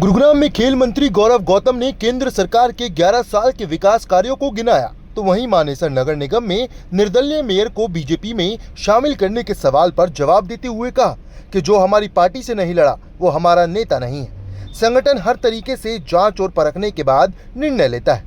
गुरुग्राम में खेल मंत्री गौरव गौतम ने केंद्र सरकार के 11 साल के विकास कार्यों को गिनाया, तो वहीं मानेसर नगर निगम में निर्दलीय मेयर को बीजेपी में शामिल करने के सवाल पर जवाब देते हुए कहा कि जो हमारी पार्टी से नहीं लड़ा वो हमारा नेता नहीं है। संगठन हर तरीके से जांच और परखने के बाद निर्णय लेता है।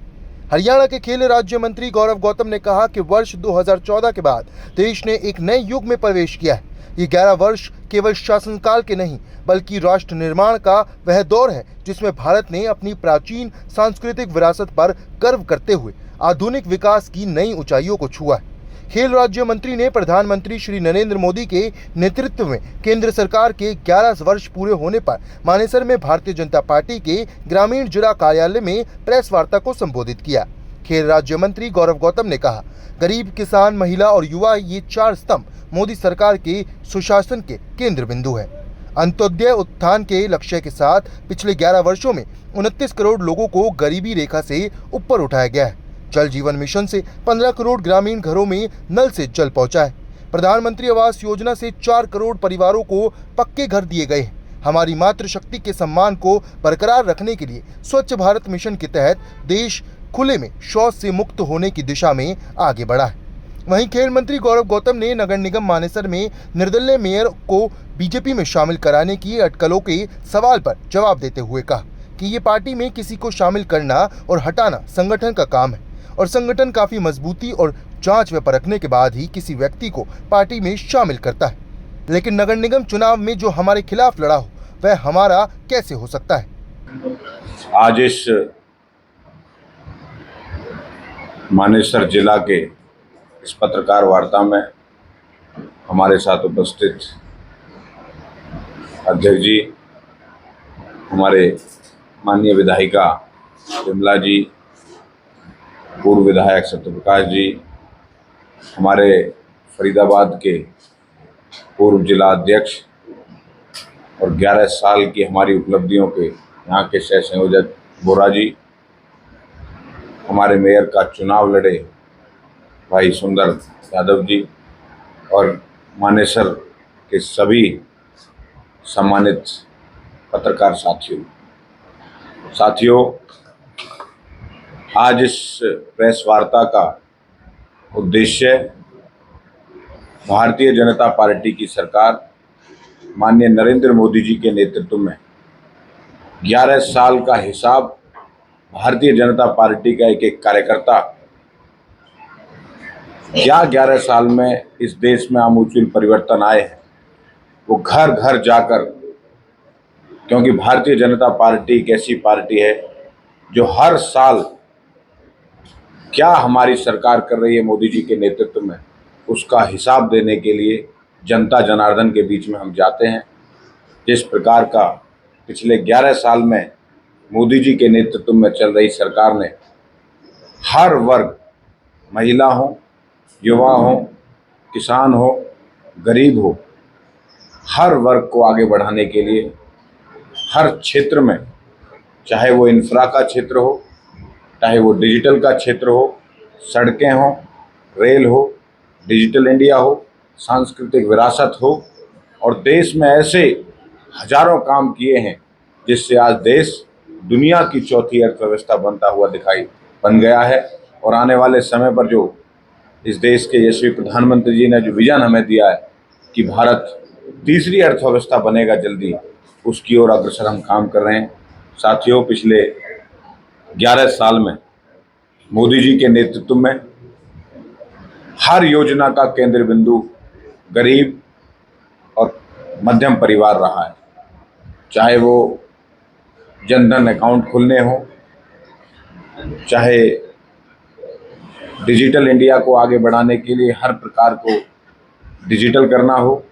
हरियाणा के खेल राज्य मंत्री गौरव गौतम ने कहा कि वर्ष 2014 के बाद देश ने एक नए युग में प्रवेश किया है। ये 11 वर्ष केवल शासनकाल के नहीं बल्कि राष्ट्र निर्माण का वह दौर है जिसमें भारत ने अपनी प्राचीन सांस्कृतिक विरासत पर गर्व करते हुए आधुनिक विकास की नई ऊंचाइयों को छुआ है। खेल राज्य मंत्री ने प्रधानमंत्री श्री नरेंद्र मोदी के नेतृत्व में केंद्र सरकार के 11 वर्ष पूरे होने पर मानेसर में भारतीय जनता पार्टी के ग्रामीण जिला कार्यालय में प्रेस वार्ता को संबोधित किया। खेल राज्य मंत्री गौरव गौतम ने कहा, गरीब, किसान, महिला और युवा, ये 4 स्तंभ मोदी सरकार के सुशासन के केंद्र बिंदु है। अंत्योदय उत्थान के लक्ष्य के साथ पिछले 11 वर्षों में 29 करोड़ लोगों को गरीबी रेखा से ऊपर उठाया गया है। जल जीवन मिशन से 15 करोड़ ग्रामीण घरों में नल से जल पहुंचा है। प्रधानमंत्री आवास योजना से 4 करोड़ परिवारों को पक्के घर दिए गए हैं। हमारी मातृशक्ति के सम्मान को बरकरार रखने के लिए स्वच्छ भारत मिशन के तहत देश खुले में शौच से मुक्त होने की दिशा में आगे बढ़ा है। वहीं खेल मंत्री गौरव गौतम ने नगर निगम मानेसर में निर्दलीय मेयर को बीजेपी में शामिल कराने की अटकलों के सवाल पर जवाब देते हुए कहा कि ये पार्टी में किसी को शामिल करना और हटाना संगठन का काम है और संगठन काफी मजबूती और जांच व परखने के बाद ही किसी व्यक्ति को पार्टी में शामिल करता है। लेकिन नगर निगम चुनाव में जो हमारे खिलाफ लड़ा हो वह हमारा कैसे हो सकता है। आज इस मानेसर जिला के इस पत्रकार वार्ता में हमारे साथ उपस्थित अध्यक्ष जी, हमारे माननीय विधायिका विमला जी, पूर्व विधायक सत्यप्रकाश जी, हमारे फरीदाबाद के पूर्व जिला अध्यक्ष और 11 साल की हमारी उपलब्धियों के यहाँ के सह संयोजक बोरा जी, हमारे मेयर का चुनाव लड़े भाई सुंदर यादव जी और मानेसर के सभी सम्मानित पत्रकार साथियों, आज इस प्रेस वार्ता का उद्देश्य भारतीय जनता पार्टी की सरकार माननीय नरेंद्र मोदी जी के नेतृत्व में 11 साल का हिसाब भारतीय जनता पार्टी का एक एक कार्यकर्ता क्या 11 साल में इस देश में आमूल परिवर्तन आए हैं वो घर घर जाकर, क्योंकि भारतीय जनता पार्टी एक ऐसी पार्टी है जो हर साल क्या हमारी सरकार कर रही है मोदी जी के नेतृत्व में उसका हिसाब देने के लिए जनता जनार्दन के बीच में हम जाते हैं। जिस प्रकार का पिछले 11 साल में मोदी जी के नेतृत्व में चल रही सरकार ने हर वर्ग, महिला हो, युवा हो, किसान हो, गरीब हो, हर वर्ग को आगे बढ़ाने के लिए हर क्षेत्र में, चाहे वो इंफ्रा का क्षेत्र हो, चाहे वो डिजिटल का क्षेत्र हो, सड़कें हो, रेल हो, डिजिटल इंडिया हो, सांस्कृतिक विरासत हो, और देश में ऐसे हजारों काम किए हैं जिससे आज देश दुनिया की चौथी अर्थव्यवस्था बनता हुआ बन गया है। और आने वाले समय पर जो इस देश के यशस्वी प्रधानमंत्री जी ने जो विजन हमें दिया है कि भारत तीसरी अर्थव्यवस्था बनेगा जल्दी, उसकी ओर अग्रसर हम काम कर रहे हैं। साथियों, पिछले 11 साल में मोदी जी के नेतृत्व में हर योजना का केंद्र बिंदु गरीब और मध्यम परिवार रहा है। चाहे वो जनधन अकाउंट खुलने हो, चाहे डिजिटल इंडिया को आगे बढ़ाने के लिए हर प्रकार को डिजिटल करना हो,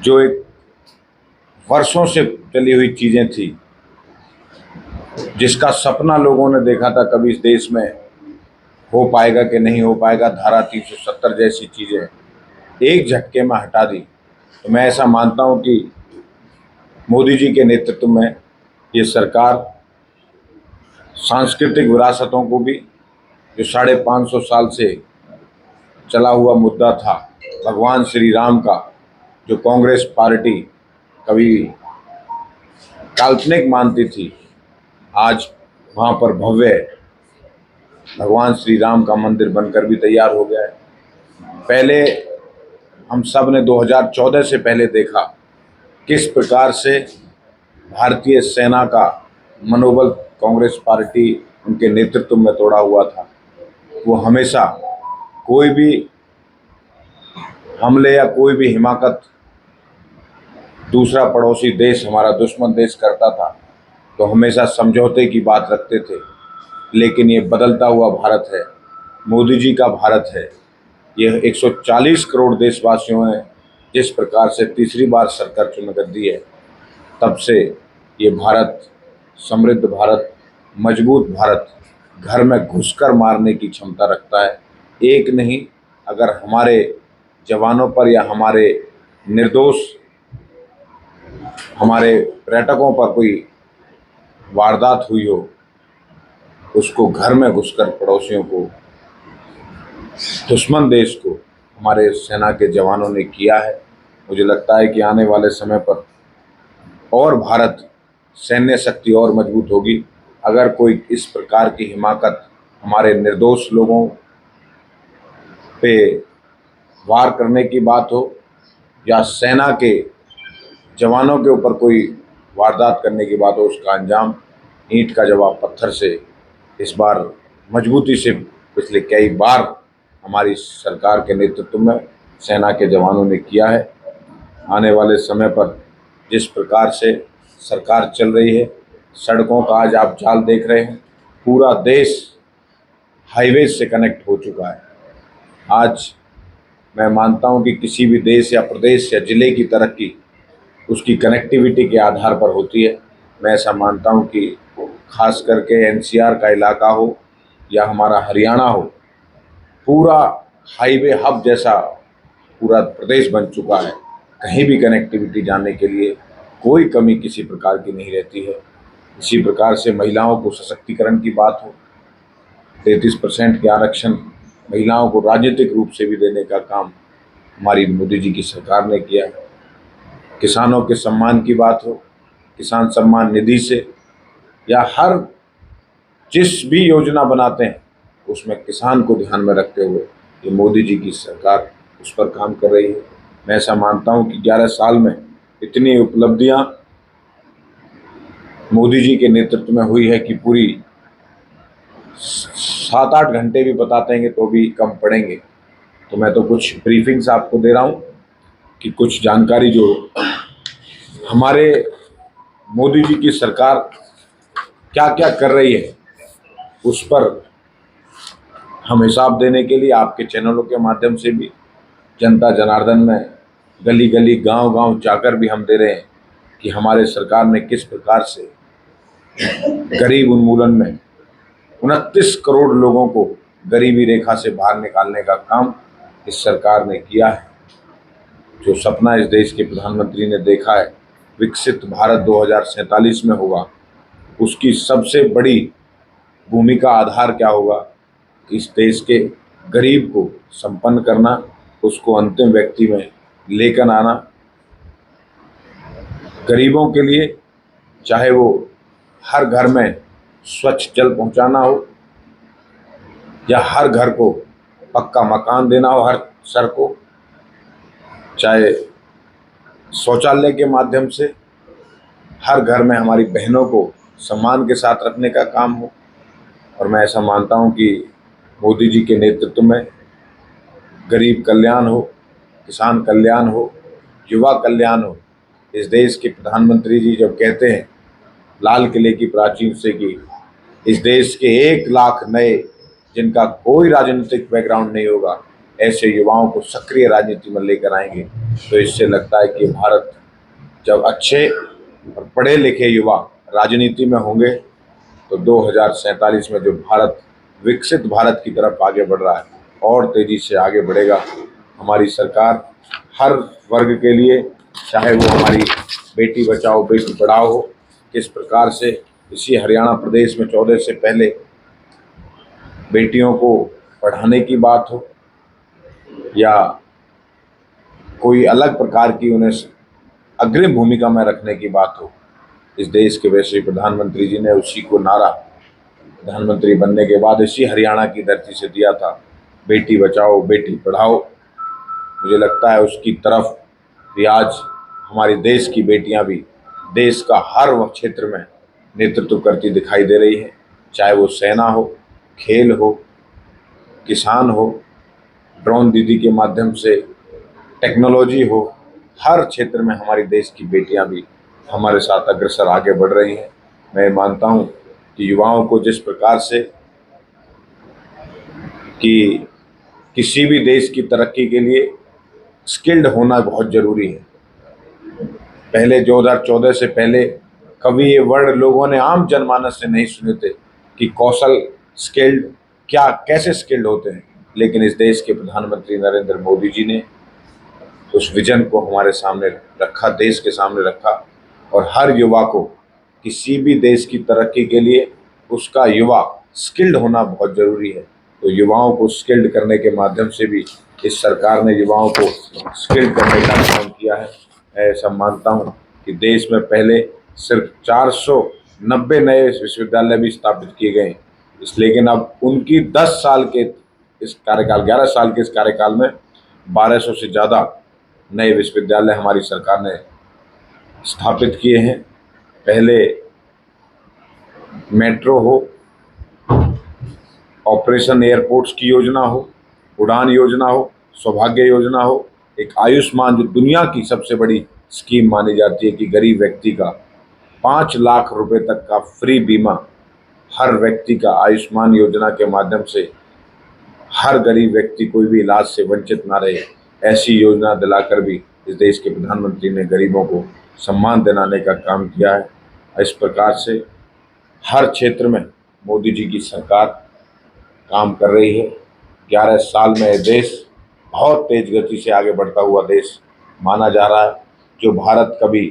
जो एक वर्षों से चली हुई चीज़ें थी, जिसका सपना लोगों ने देखा था कभी इस देश में हो पाएगा कि नहीं हो पाएगा, धारा 370 जैसी चीज़ें एक झटके में हटा दी। तो मैं ऐसा मानता हूं कि मोदी जी के नेतृत्व में ये सरकार सांस्कृतिक विरासतों को भी, जो 550 साल से चला हुआ मुद्दा था भगवान श्री राम का, जो कांग्रेस पार्टी कभी काल्पनिक मानती थी, आज वहाँ पर भव्य भगवान श्री राम का मंदिर बनकर भी तैयार हो गया है। पहले हम सब ने 2014 से पहले देखा किस प्रकार से भारतीय सेना का मनोबल कांग्रेस पार्टी उनके नेतृत्व में तोड़ा हुआ था। वो हमेशा कोई भी हमले या कोई भी हिमाकत दूसरा पड़ोसी देश, हमारा दुश्मन देश करता था तो हमेशा समझौते की बात रखते थे। लेकिन ये बदलता हुआ भारत है, मोदी जी का भारत है। यह 140 करोड़ देशवासियों ने जिस प्रकार से तीसरी बार सरकार चुन कर दी है, तब से ये भारत समृद्ध भारत, मजबूत भारत, घर में घुसकर मारने की क्षमता रखता है। एक नहीं, अगर हमारे जवानों पर या हमारे निर्दोष हमारे पर्यटकों पर कोई वारदात हुई हो, उसको घर में घुसकर पड़ोसियों को, दुश्मन देश को हमारे सेना के जवानों ने किया है। मुझे लगता है कि आने वाले समय पर और भारत सैन्य शक्ति और मजबूत होगी। अगर कोई इस प्रकार की हिमाकत हमारे निर्दोष लोगों पे वार करने की बात हो या सेना के जवानों के ऊपर कोई वारदात करने की बात हो, उसका अंजाम ईंट का जवाब पत्थर से इस बार मजबूती से पिछले कई बार हमारी सरकार के नेतृत्व में सेना के जवानों ने किया है। आने वाले समय पर जिस प्रकार से सरकार चल रही है, सड़कों का आज आप जाल देख रहे हैं, पूरा देश हाईवे से कनेक्ट हो चुका है। आज मैं मानता हूं कि किसी भी देश या प्रदेश या जिले की तरक्की उसकी कनेक्टिविटी के आधार पर होती है। मैं ऐसा मानता हूं कि खास करके एनसीआर का इलाका हो या हमारा हरियाणा हो, पूरा हाईवे हब जैसा पूरा प्रदेश बन चुका है। कहीं भी कनेक्टिविटी जाने के लिए कोई कमी किसी प्रकार की नहीं रहती है। इसी प्रकार से महिलाओं को सशक्तिकरण की बात हो, 33% के आरक्षण महिलाओं को राजनीतिक रूप से भी देने का काम हमारी मोदी जी की सरकार ने किया है। किसानों के सम्मान की बात हो, किसान सम्मान निधि से या हर जिस भी योजना बनाते हैं उसमें किसान को ध्यान में रखते हुए ये मोदी जी की सरकार उस पर काम कर रही है। मैं ऐसा मानता हूं कि 11 साल में इतनी उपलब्धियां मोदी जी के नेतृत्व में हुई है कि पूरी 7-8 घंटे भी बताते हैं तो भी कम पड़ेंगे। तो मैं तो कुछ ब्रीफिंग्स आपको दे रहा हूं कि कुछ जानकारी जो हमारे मोदी जी की सरकार क्या क्या कर रही है उस पर हम हिसाब देने के लिए आपके चैनलों के माध्यम से भी, जनता जनार्दन में गली गली गांव गांव जाकर भी हम दे रहे हैं कि हमारे सरकार ने किस प्रकार से गरीब उन्मूलन में 29 करोड़ लोगों को गरीबी रेखा से बाहर निकालने का काम इस सरकार ने किया है। जो सपना इस देश के प्रधानमंत्री ने देखा है विकसित भारत 2047 में होगा, उसकी सबसे बड़ी भूमिका आधार क्या होगा? इस देश के गरीब को संपन्न करना, उसको अंतिम व्यक्ति में लेकर आना। गरीबों के लिए चाहे वो हर घर में स्वच्छ जल पहुंचाना हो या हर घर को पक्का मकान देना हो, हर सर को, चाहे शौचालय के माध्यम से हर घर में हमारी बहनों को सम्मान के साथ रखने का काम हो। और मैं ऐसा मानता हूं कि मोदी जी के नेतृत्व में गरीब कल्याण हो, किसान कल्याण हो, युवा कल्याण हो। इस देश के प्रधानमंत्री जी जब कहते हैं लाल किले की प्राचीर से कि इस देश के 1 लाख नए जिनका कोई राजनीतिक बैकग्राउंड नहीं होगा, ऐसे युवाओं को सक्रिय राजनीति में लेकर आएंगे, तो इससे लगता है कि भारत जब अच्छे और पढ़े लिखे युवा राजनीति में होंगे तो 2047 में जो भारत विकसित भारत की तरफ आगे बढ़ रहा है और तेजी से आगे बढ़ेगा। हमारी सरकार हर वर्ग के लिए, चाहे वो हमारी बेटी बचाओ बेटी पढ़ाओ हो, किस प्रकार से इसी हरियाणा प्रदेश में 14 से पहले बेटियों को पढ़ाने की बात हो या कोई अलग प्रकार की उन्हें अग्रिम भूमिका में रखने की बात हो, इस देश के वैसे प्रधानमंत्री जी ने उसी को नारा प्रधानमंत्री बनने के बाद इसी हरियाणा की धरती से दिया था, बेटी बचाओ बेटी पढ़ाओ। मुझे लगता है उसकी तरफ भी आज हमारे देश की बेटियां भी देश का हर वह क्षेत्र में नेतृत्व करती दिखाई दे रही है, चाहे वो सेना हो, खेल हो, किसान हो, ड्रोन दीदी के माध्यम से टेक्नोलॉजी हो। हर क्षेत्र में हमारी देश की बेटियां भी हमारे साथ अग्रसर आगे बढ़ रही हैं। मैं मानता हूं कि युवाओं को जिस प्रकार से कि किसी भी देश की तरक्की के लिए स्किल्ड होना बहुत ज़रूरी है। पहले 2014 से पहले कभी ये वर्ड लोगों ने आम जनमानस से नहीं सुने थे कि कौशल स्किल्ड क्या कैसे स्किल्ड होते हैं, लेकिन इस देश के प्रधानमंत्री नरेंद्र मोदी जी ने उस विजन को हमारे सामने रखा, देश के सामने रखा, और हर युवा को किसी भी देश की तरक्की के लिए उसका युवा स्किल्ड होना बहुत ज़रूरी है। तो युवाओं को स्किल्ड करने के माध्यम से भी इस सरकार ने युवाओं को स्किल्ड करने का काम किया है। मैं ऐसा मानता हूँ कि देश में पहले सिर्फ 490 नए विश्वविद्यालय भी स्थापित किए गए, लेकिन अब उनकी 10 साल के इस कार्यकाल 11 साल के इस कार्यकाल में 1200 से ज़्यादा नए विश्वविद्यालय हमारी सरकार ने स्थापित किए हैं। पहले मेट्रो हो, ऑपरेशन एयरपोर्ट्स की योजना हो, उड़ान योजना हो, सौभाग्य योजना हो, एक आयुष्मान जो दुनिया की सबसे बड़ी स्कीम मानी जाती है कि गरीब व्यक्ति का 5 लाख रुपए तक का फ्री बीमा हर व्यक्ति का आयुष्मान योजना के माध्यम से हर गरीब व्यक्ति कोई भी इलाज से वंचित ना रहे, ऐसी योजना दिलाकर भी इस देश के प्रधानमंत्री ने गरीबों को सम्मान दिलाने का काम किया है। इस प्रकार से हर क्षेत्र में मोदी जी की सरकार काम कर रही है। 11 साल में ये देश बहुत तेज गति से आगे बढ़ता हुआ देश माना जा रहा है। जो भारत कभी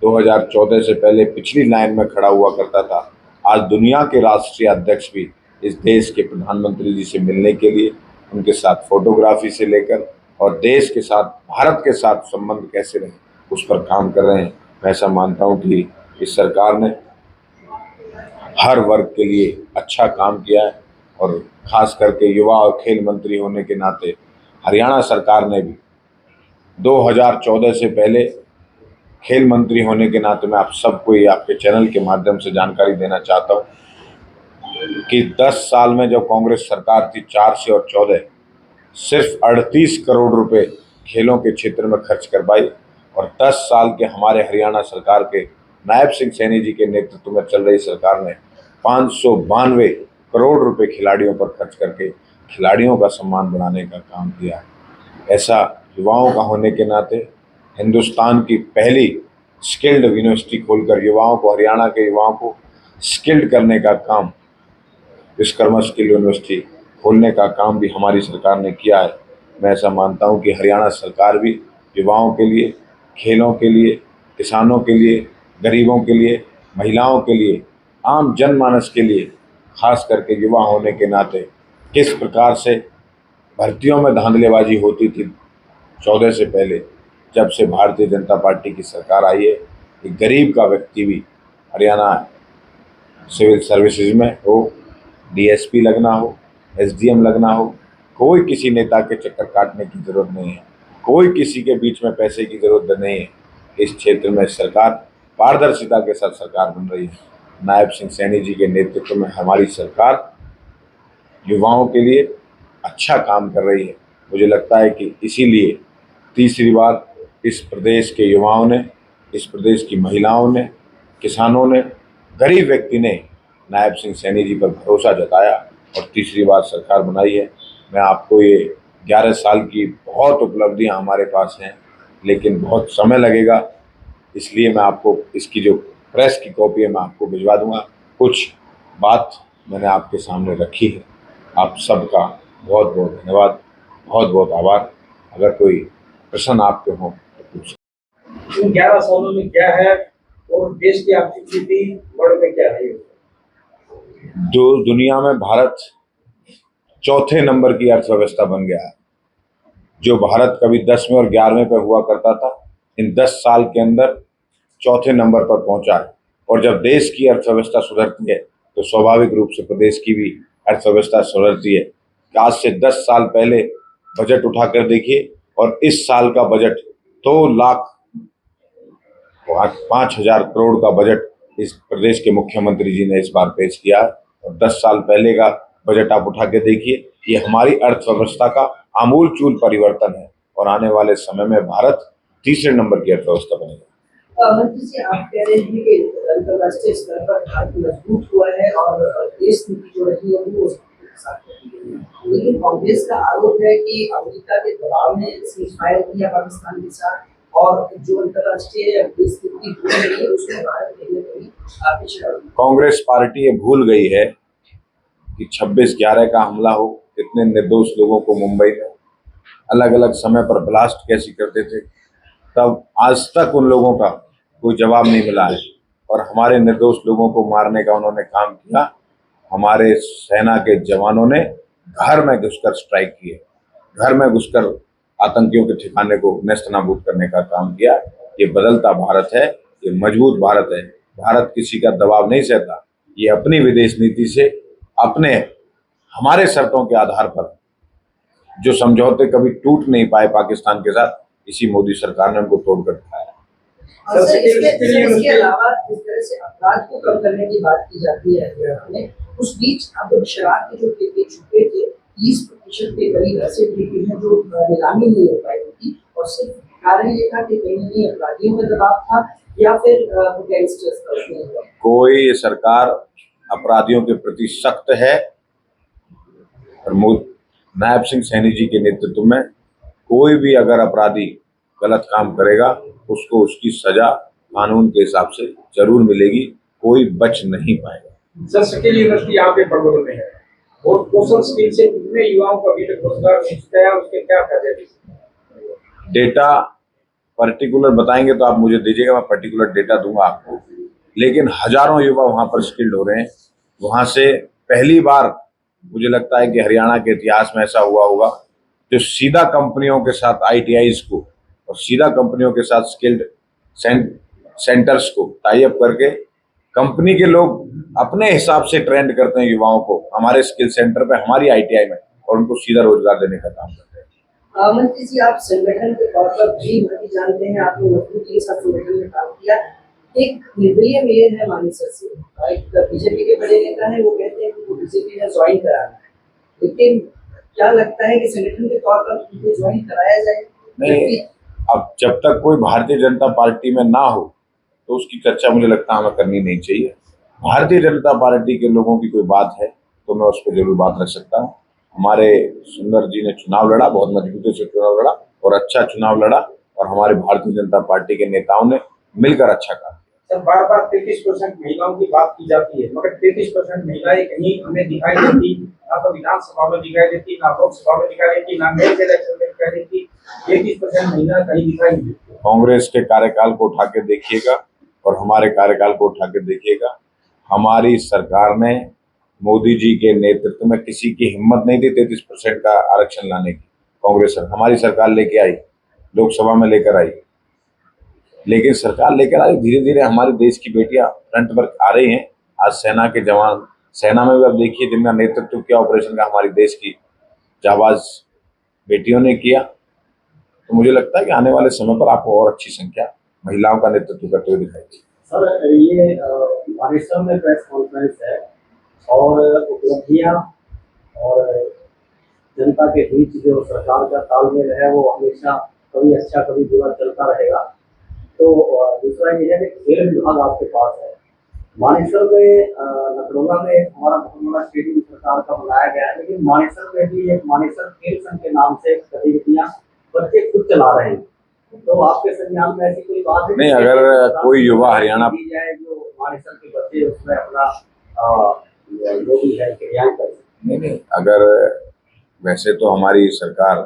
2014 से पहले पिछली लाइन में खड़ा हुआ करता था, आज दुनिया के राष्ट्रीय अध्यक्ष भी इस देश के प्रधानमंत्री जी से मिलने के लिए, उनके साथ फोटोग्राफी से लेकर और देश के साथ, भारत के साथ संबंध कैसे रहे उस पर काम कर रहे हैं। मैं ऐसा मानता हूँ कि इस सरकार ने हर वर्ग के लिए अच्छा काम किया है, और खास करके युवा और खेल मंत्री होने के नाते हरियाणा सरकार ने भी 2014 से पहले खेल मंत्री होने के नाते मैं आप सबको ये आपके चैनल के माध्यम से जानकारी देना चाहता हूँ कि 10 साल में जब कांग्रेस सरकार थी 4 से और 14 सिर्फ 38 करोड़ रुपए खेलों के क्षेत्र में खर्च कर पाई, और 10 साल के हमारे हरियाणा सरकार के नायब सिंह सैनी जी के नेतृत्व में चल रही सरकार ने 592 करोड़ रुपए खिलाड़ियों पर खर्च करके खिलाड़ियों का सम्मान बढ़ाने का काम किया है। ऐसा युवाओं का होने के नाते हिंदुस्तान की पहली स्किल्ड यूनिवर्सिटी खोलकर युवाओं को, हरियाणा के युवाओं को स्किल्ड करने का काम, विश्वकर्मा स्किल यूनिवर्सिटी खोलने का काम भी हमारी सरकार ने किया है। मैं ऐसा मानता हूं कि हरियाणा सरकार भी युवाओं के लिए, खेलों के लिए, किसानों के लिए, गरीबों के लिए, महिलाओं के लिए, आम जनमानस के लिए, खास करके युवा होने के नाते किस प्रकार से भर्तियों में धांधलेबाजी होती थी 14 से पहले, जब से भारतीय जनता पार्टी की सरकार आई है, एक गरीब का व्यक्ति भी हरियाणा सिविल सर्विसेज में हो, डीएसपी लगना हो, एसडीएम लगना हो, कोई किसी नेता के चक्कर काटने की ज़रूरत नहीं है, कोई किसी के बीच में पैसे की ज़रूरत नहीं है। इस क्षेत्र में सरकार पारदर्शिता के साथ सरकार बन रही है। नायब सिंह सैनी जी के नेतृत्व में हमारी सरकार युवाओं के लिए अच्छा काम कर रही है। मुझे लगता है कि इसीलिए तीसरी बार इस प्रदेश के युवाओं ने, इस प्रदेश की महिलाओं ने, किसानों ने, गरीब व्यक्ति ने नायब सिंह सैनी जी पर भरोसा जताया और तीसरी बार सरकार बनाई है। मैं आपको ये 11 साल की बहुत उपलब्धियां हमारे पास हैं, लेकिन बहुत समय लगेगा, इसलिए मैं आपको इसकी जो प्रेस की कॉपी है मैं आपको भिजवा दूंगा। कुछ बात मैंने आपके सामने रखी है। आप सबका बहुत बहुत धन्यवाद, बहुत बहुत आभार। अगर कोई प्रश्न आपके हों तो पूछ। इन 11 सालों में क्या है और देश की आर्थिक स्थिति वर्ल्ड में क्या रही है? जो दुनिया में भारत चौथे नंबर की अर्थव्यवस्था बन गया है। जो भारत कभी 10वें और 11वें पर हुआ करता था, इन 10 साल के अंदर चौथे नंबर पर पहुंचा है। और जब देश की अर्थव्यवस्था सुधरती है तो स्वाभाविक रूप से प्रदेश की भी अर्थव्यवस्था सुधरती है। आज से 10 साल पहले बजट उठाकर देखिए और इस साल का बजट 2,05,000 करोड़ का बजट इस प्रदेश के मुख्यमंत्री जी ने इस बार पेश किया है। और 10 साल पहले का बजट आप उठा के देखिए, ये हमारी अर्थव्यवस्था का आमूलचूल परिवर्तन है और आने वाले समय में भारत तीसरे नंबर की अर्थव्यवस्था बनेगा। मंत्री जी, आप कह रहे हैं कि अंतर्राष्ट्रीय स्तर पर भारत मजबूत हुआ है और देश नीति जो रही है वो उसके साथ रही है, लेकिन कांग्रेस का आरोप है कि अमेरिका के दबाव में सीजफायर किया पाकिस्तान के साथ और जो अंतर्राष्ट्रीय देश नीति हो रही है उसमें भारत कहीं न कहीं पीछे। कांग्रेस पार्टी ये भूल गई है कि 26/11 का हमला हो, कितने निर्दोष लोगों को मुंबई में अलग अलग समय पर ब्लास्ट कैसे करते थे, तब आज तक उन लोगों का कोई जवाब नहीं मिला है और हमारे निर्दोष लोगों को मारने का उन्होंने काम किया। हमारे सेना के जवानों ने घर में घुसकर स्ट्राइक किए, घर में घुसकर आतंकियों के ठिकाने को नेस्तनाबूद करने का काम किया। ये बदलता भारत है, ये मजबूत भारत है। भारत किसी का दबाव नहीं सहता, ये अपनी विदेश नीति से अपने हमारे शर्तों के आधार पर जो समझौते कभी टूट नहीं पाए पाकिस्तान के साथ, इसी मोदी सरकार ने उनको तोड़कर दिखाया। इसके अलावा जिस तरह से अपराध को कम करने की बात की जाती है हरियाणा, उस बीच अब शराब के जो ठेके छुपे थे 30% के करीब ऐसे ठेके हैं जो नीलामी नहीं हो पाई थी और सिर्फ कारण ये था कि कहीं न कहीं अपराधियों का दबाव था या फिर गैंगस्टर्स का उसमें। कोई सरकार अपराधियों के प्रति सख्त है और नायब सिंह सैनी जी के नेतृत्व में कोई भी अगर अपराधी गलत काम करेगा उसको उसकी सजा कानून के हिसाब से जरूर मिलेगी, कोई बच नहीं पाएगा। सर, स्किल यूनिवर्सिटी यहाँ पे बड़ोदरा में है और कौशल स्किल से कितने युवाओं को अभी तक रोजगार मिल चुका है, उसके क्या फायदे? डेटा पर्टिकुलर बताएंगे तो आप मुझे दीजिएगा, मैं पर्टिकुलर डेटा दूंगा आपको, लेकिन हजारों युवा वहां पर स्किल्ड हो रहे हैं। वहां से पहली बार मुझे लगता है कि हरियाणा के इतिहास में ऐसा हुआ होगा जो सीधा कंपनियों के साथ ITIs को और सीधा कंपनियों के साथ स्किल्ड सेंटर्स को टाई अप करके कंपनी के लोग अपने हिसाब से ट्रेंड करते हैं युवाओं को हमारे स्किल सेंटर पे, हमारी ITI में, और उनको सीधा रोजगार देने का काम करते हैं। मंत्री जी, आप संगठन के तौर पर भी जानते हैं, आपने मजबूती के साथ संगठन में काम किया। एक निर्दलीय मेयर है मानेसर से, एक बीजेपी के बड़े नेता है, वो कहते हैं कि वो बीजेपी में ज्वाइन कराना है, लेकिन क्या लगता है कि संगठन के तौर पर उनको ज्वाइन कराया जाए? नहीं, अब जब तक कोई भारतीय जनता पार्टी में ना हो तो उसकी चर्चा मुझे लगता है हमें करनी नहीं चाहिए। भारतीय जनता पार्टी के लोगों की कोई बात है तो मैं उस पर जरूर बात रख सकता हूँ। हमारे सुंदर जी ने चुनाव लड़ा, बहुत मजबूती से चुनाव लड़ा और अच्छा चुनाव लड़ा और हमारे भारतीय जनता पार्टी के नेताओं ने मिलकर अच्छा काम किया। सर, बार बार 33% महिलाओं की बात की जाती है, मगर 33% महिलाएं कहीं हमें दिखाई देती, ना तो विधानसभा में दिखाई देती, ना लोकसभा में दिखाई देती, ना मेयर इलेक्शन में दिखाई देती। 33% महिला कहीं दिखाई नहीं देती। कांग्रेस के कार्यकाल को उठा के देखिएगा और हमारे कार्यकाल को उठा के देखिएगा, हमारी सरकार ने मोदी जी के नेतृत्व में किसी की हिम्मत नहीं थी 33% का आरक्षण लाने की। कांग्रेस हमारी सरकार लेके आई, लोकसभा में लेकर आई, लेकिन सरकार लेकर आई, धीरे धीरे हमारे देश की बेटियां फ्रंट पर आ रही हैं। आज सेना के जवान, सेना में भी अब देखिए जिनका नेतृत्व किया ऑपरेशन का हमारी देश की जाबाज बेटियों ने किया। तो मुझे लगता है कि आने वाले समय पर आपको और अच्छी संख्या महिलाओं का नेतृत्व करते हुए दिखाई देगी। सर, ये मानेसर में प्रेस कॉन्फ्रेंस है और उपलब्धियां और जनता के बीच जो सरकार का तालमेल है वो हमेशा कभी अच्छा कभी बुरा चलता रहेगा। तो दूसरा ये है कि खेल विभाग आपके पास है। मानेसर में नकड़ोला में हमारा बहुत बड़ा स्टेडियम सरकार का बनाया गया है, लेकिन मानेसर में भी एक मानेसर खेल संघ के नाम से गतिविधियां बच्चे खुद चला रहे हैं। तो आपके संज्ञान में ऐसी कोई बात है? नहीं, अगर कोई युवा हरियाणा दी जाए जो मानेसर के बच्चे उसमें अपना जो भी है क्रियाएं कर सकते। नहीं, अगर वैसे तो हमारी सरकार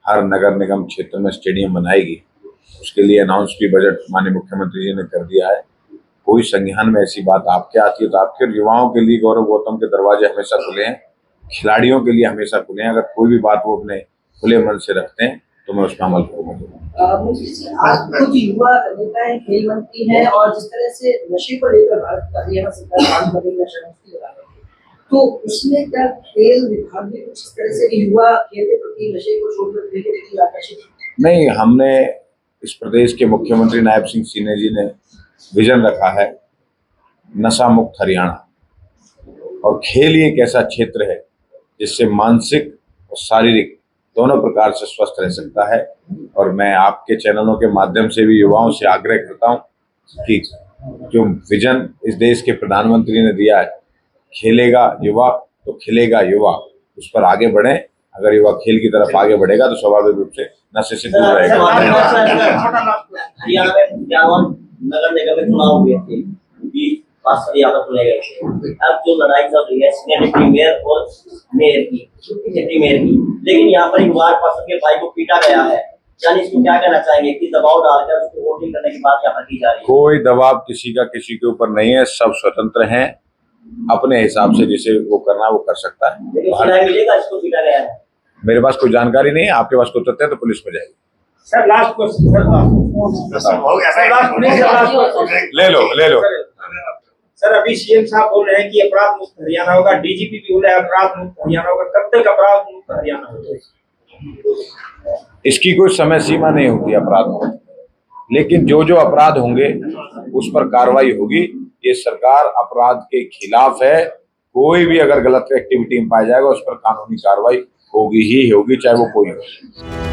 हर नगर निगम क्षेत्र में स्टेडियम बनाएगी, उसके लिए अनाउंस भी बजट माननीय मुख्यमंत्री जी ने कर दिया है। कोई संज्ञान में ऐसी बात आपके आती है तो आपके युवाओं के लिए गौरव गौतम के दरवाजे हमेशा खुले हैं, खिलाड़ियों के लिए हमेशा खुले हैं। अगर कोई भी बात वो अपने खुले मन से रखते हैं तो मैं उस पर अमल करूँगा। मुझे जी, आप खुद युवा नेता हैं, खेल मंत्री हैं और जिस तरह से नशे को लेकर भारत का हरियाणा सरकार काम कर रही है, नशा मुक्ति लगा रही है, तो उसमें क्या खेल विभाग में कुछ इस तरह से युवा खेल के प्रति नशे को छोड़कर खेल के प्रति आकर्षित? नहीं, हमने इस प्रदेश के मुख्यमंत्री नायब सिंह सीने जी ने विजन रखा है नशा मुक्त हरियाणा, और खेल ही एक ऐसा क्षेत्र है जिससे मानसिक और शारीरिक दोनों प्रकार से स्वस्थ रह सकता है। और मैं आपके चैनलों के माध्यम से भी युवाओं से आग्रह करता हूं कि जो विजन इस देश के प्रधानमंत्री ने दिया है, खेलेगा युवा तो खिलेगा युवा, उस पर आगे बढ़ें। अगर युवा खेल की तरफ आगे बढ़ेगा तो स्वाभाविक रूप से नशे से दूर रहेगा। हरियाणा में इक्यावन नगर निगम में चुनाव हुए थे, 20 यादव चुने गए थे। अब जो लड़ाई चल रही है डिप्टी मेयर और मेयर की, डिप्टी मेयर की, लेकिन यहाँ पर एक वार्ड पार्षद के भाई को पीटा गया है, यानी इसको क्या कहना चाहेंगे कि दबाव डालकर उसको वोटिंग करने की बात यहाँ पर की जा रही है? कोई दबाव किसी का किसी के ऊपर नहीं है, सब स्वतंत्र हैं, अपने हिसाब से जिसे वो करना वो कर सकता है। मिलेगा इसको पीटा गया है? मेरे पास कोई जानकारी नहीं है, आपके पास कोई तथ्य है तो पुलिस में जाएगी। सर लास्ट क्वेश्चन, ले लो। सर अभी सीएम साहब बोल रहे हैं कि अपराध मुक्त हरियाणा होगा, डीजीपी भी बोल रहे हैं अपराध मुक्त हरियाणा होगा, कब तक अपराध मुक्त हरियाणा होगा? इसकी कोई समय सीमा नहीं होती अपराध में, लेकिन जो जो अपराध होंगे उस पर कार्रवाई होगी। ये सरकार अपराध के खिलाफ है, कोई भी अगर गलत एक्टिविटी में पाया जाएगा उस पर कानूनी कार्रवाई होगी ही होगी, चाहे वो कोई हो।